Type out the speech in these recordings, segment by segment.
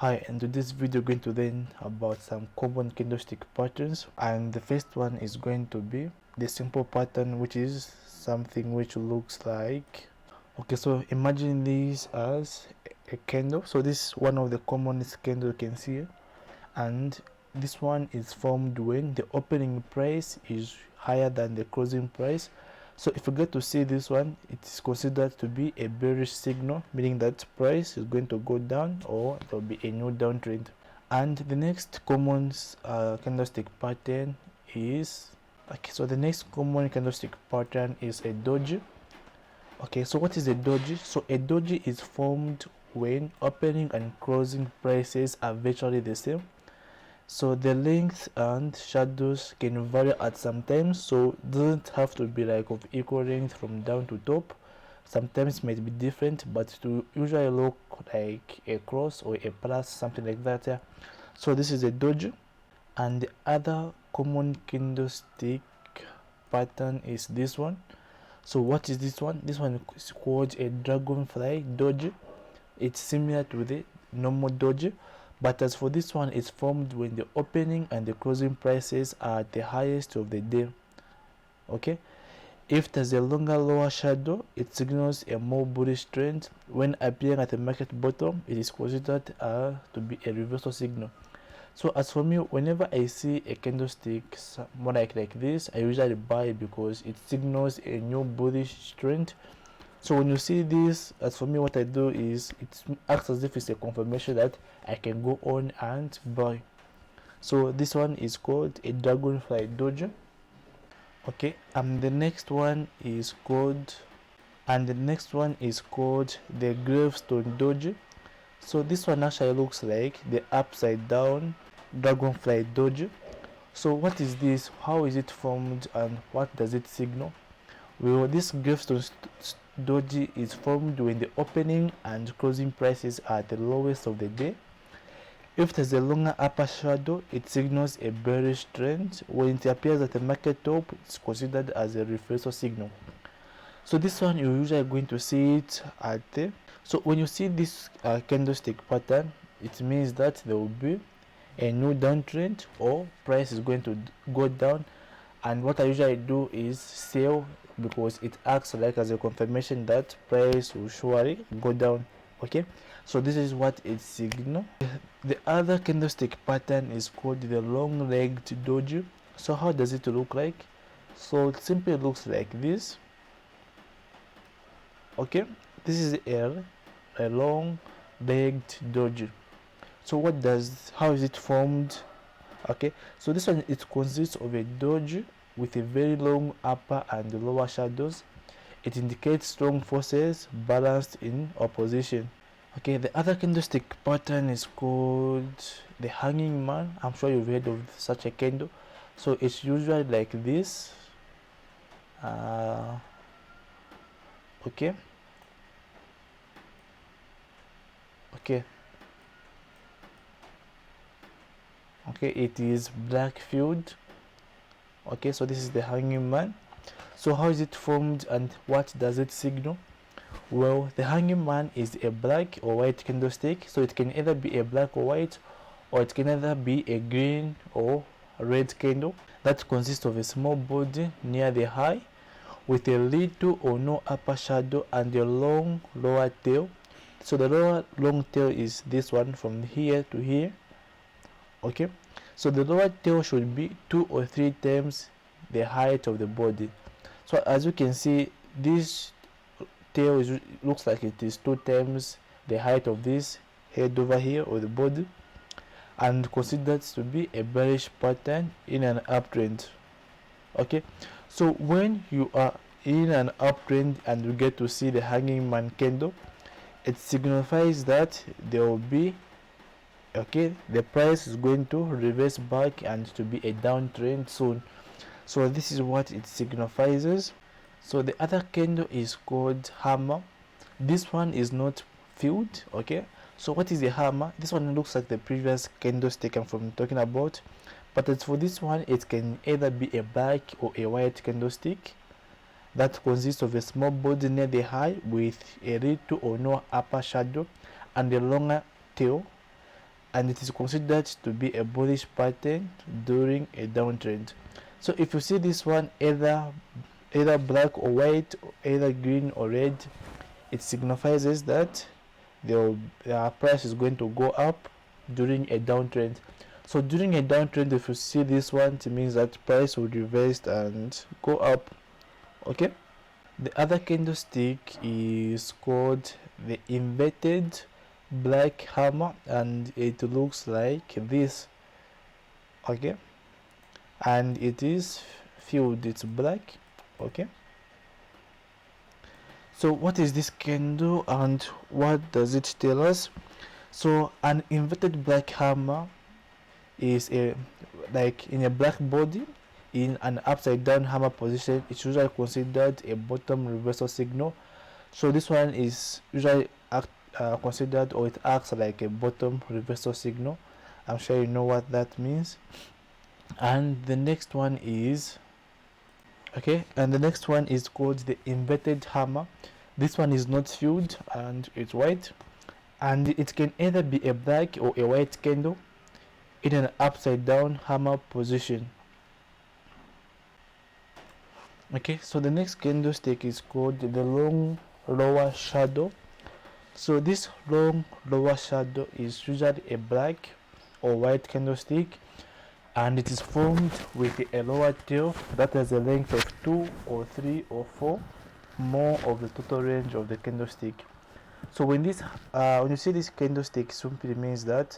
Hi, and in this video we're going to learn about some common candlestick patterns, and the first one is going to be the simple pattern, which is something which looks like, okay, so imagine this as a candle. So this is one of the commonest candle you can see, and this one is formed when the opening price is higher than the closing price. So if you get to see this one, it is considered to be a bearish signal, meaning that price is going to go down or there will be a new downtrend. And the next common candlestick pattern is, okay, so the next common candlestick pattern is a doji. Okay, so what is a doji? So a doji is formed when opening and closing prices are virtually the same. So the length and shadows can vary at some times, so doesn't have to be like of equal length from down to top. Sometimes it might be different, but to usually look like a cross or a plus, something like that. Yeah. So this is a doji. And the other common candlestick pattern is this one. So what is this one? This one is called a dragonfly doji. It's similar to the normal doji, but as for this one, it's formed when the opening and the closing prices are at the highest of the day. Okay, if there's a longer lower shadow, it signals a more bullish trend. When appearing at the market bottom, it is considered to be a reversal signal. So as for me, whenever I see a candlestick more like this, I usually buy because it signals a new bullish trend. So when you see this, as for me, what I do is it acts as if it's a confirmation that I can go on and buy. So this one is called a dragonfly doji. Okay, and the next one is called the gravestone doji. So this one actually looks like the upside down dragonfly doji. So what is this? How is it formed, and what does it signal? Well, this gravestone doji is formed when the opening and closing prices are at the lowest of the day. If there's a longer upper shadow, it signals a bearish trend. When it appears at the market top, it's considered as a reversal signal. So this one, you're usually going to see it at the, so when you see this candlestick pattern, it means that there will be a new downtrend or price is going to go down. And what I usually do is sell because it acts like as a confirmation that price will surely go down. Okay, so this is what it signals. The other candlestick pattern is called the long-legged doji. So how does it look like? So it simply looks like this. Okay, this is a long-legged doji. So how is it formed? Okay, so this one, it consists of a doji with a very long upper and lower shadows. It indicates strong forces balanced in opposition. Okay, the other candlestick pattern is called the hanging man. I'm sure you've heard of such a candle. So it's usually like this. Okay, it is black filled. Okay, so this is the hanging man. So how is it formed and what does it signal? Well, the hanging man is a black or white candlestick, so it can either be a black or white, or it can either be a green or red candle that consists of a small body near the high with a little or no upper shadow and a long lower tail. So the lower long tail is this one from here to here. Okay, so the lower tail should be 2 or 3 times the height of the body. So as you can see, this tail looks like it is 2 times the height of this head over here or the body, and considered to be a bearish pattern in an uptrend. Okay, so when you are in an uptrend and you get to see the hanging man candle, it signifies that there will be, okay, the price is going to reverse back and to be a downtrend soon. So this is what it signifies. So the other candle is called hammer. This one is not filled. Okay, so what is a hammer? This one looks like the previous candlestick I'm talking about, but as for this one, it can either be a black or a white candlestick that consists of a small body near the high with a little or no upper shadow and a longer tail and it is considered to be a bullish pattern during a downtrend. So if you see this one, either black or white, either green or red, it signifies that the price is going to go up during a downtrend. So during a downtrend, if you see this one, it means that price will reverse and go up. Okay, the other candlestick is called the inverted black hammer, and it looks like this. Okay, and it is filled, it's black. Okay, so what is this candle and what does it tell us? So an inverted black hammer is a, like in a black body in an upside down hammer position. It's usually considered a bottom reversal signal. So this one is usually considered, or it acts like a bottom reversal signal. I'm sure you know what that means. And the next one is called the inverted hammer. This one is not filled and it's white, and it can either be a black or a white candle in an upside down hammer position. Okay, so the next candlestick is called the long lower shadow. So this long lower shadow is usually a black or white candlestick, and it is formed with a lower tail that has a length of 2 or 3 or 4 more of the total range of the candlestick. So when you see this candlestick, simply means that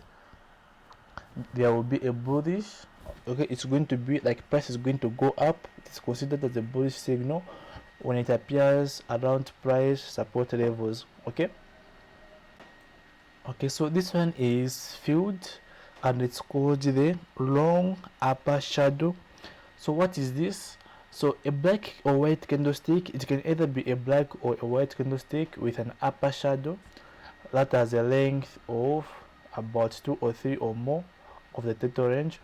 there will be a bullish. Okay, it's going to be like price is going to go up. It's considered as a bullish signal when it appears around price support levels. Okay, so this one is filled and it's called the long upper shadow. So what is this? So a black or white candlestick, it can either be a black or a white candlestick with an upper shadow that has a length of about 2 or 3 or more of the total range.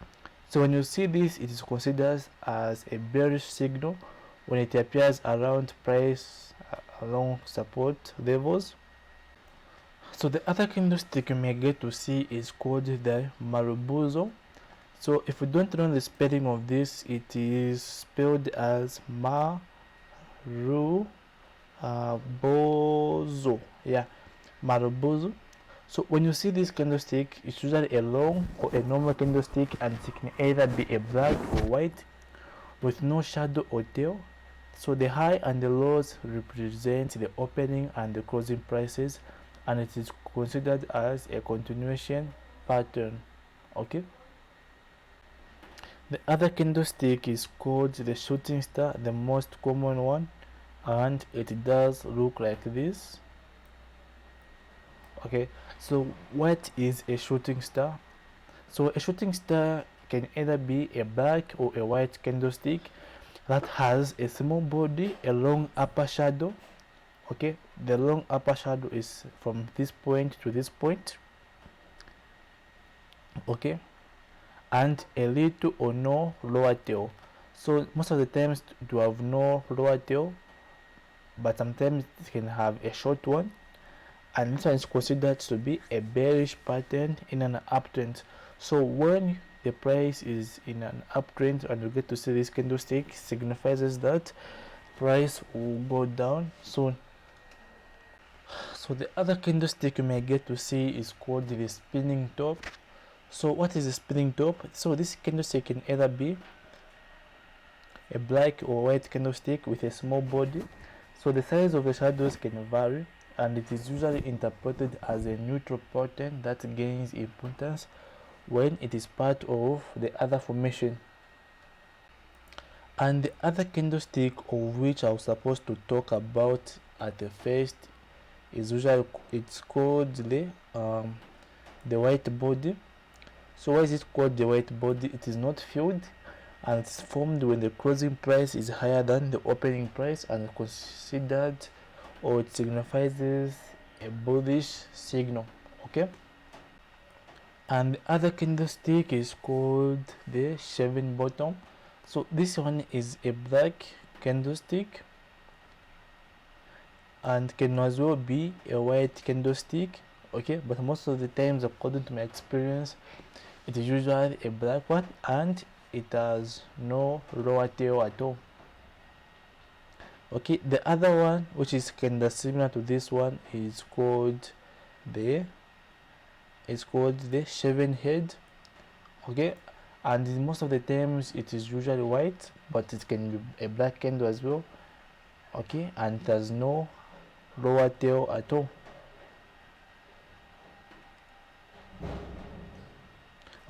So when you see this, it is considered as a bearish signal when it appears around price along support levels. So the other candlestick you may get to see is called the Marubozu. So if you don't know the spelling of this, it is spelled as Marubozu. Yeah, Marubozu. So when you see this candlestick, it's usually a long or a normal candlestick, and it can either be a black or white with no shadow or tail. So the high and the lows represent the opening and the closing prices, and it is considered as a continuation pattern. Okay, the other candlestick is called the shooting star, the most common one, and it does look like this. Okay, so what is a shooting star? So a shooting star can either be a black or a white candlestick that has a small body, a long upper shadow. Okay, the long upper shadow is from this point to this point. Okay, and a little or no lower tail. So most of the times it will have no lower tail, but sometimes it can have a short one, and this one is considered to be a bearish pattern in an uptrend. So when the price is in an uptrend and you get to see this candlestick, signifies that price will go down soon. So the other candlestick you may get to see is called the spinning top. So what is a spinning top? So this candlestick can either be a black or white candlestick with a small body. So the size of the shadows can vary, and it is usually interpreted as a neutral pattern that gains importance when it is part of the other formation. And the other candlestick of which I was supposed to talk about at the first is usually, it's called the white body. So why is it called the white body? It is not filled, and it's formed when the closing price is higher than the opening price, and considered, or it signifies a bullish signal. Okay, and the other candlestick is called the shaving bottom. So this one is a black candlestick and can as well be a white candlestick. okay, but most of the times, according to my experience, it is usually a black one and it has no lower tail at all. Okay, the other one, which is kind of similar to this one, is called the shaven head. Okay, and most of the times it is usually white, but it can be a black candle as well. Okay, and it has no lower tail at all.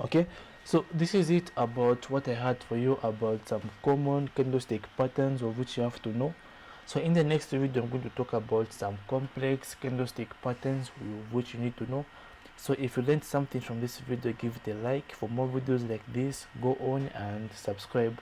Okay, so this is it about what I had for you about some common candlestick patterns of which you have to know. So in the next video, I'm going to talk about some complex candlestick patterns which you need to know. So if you learned something from this video, give it a like. For more videos like this, go on and subscribe.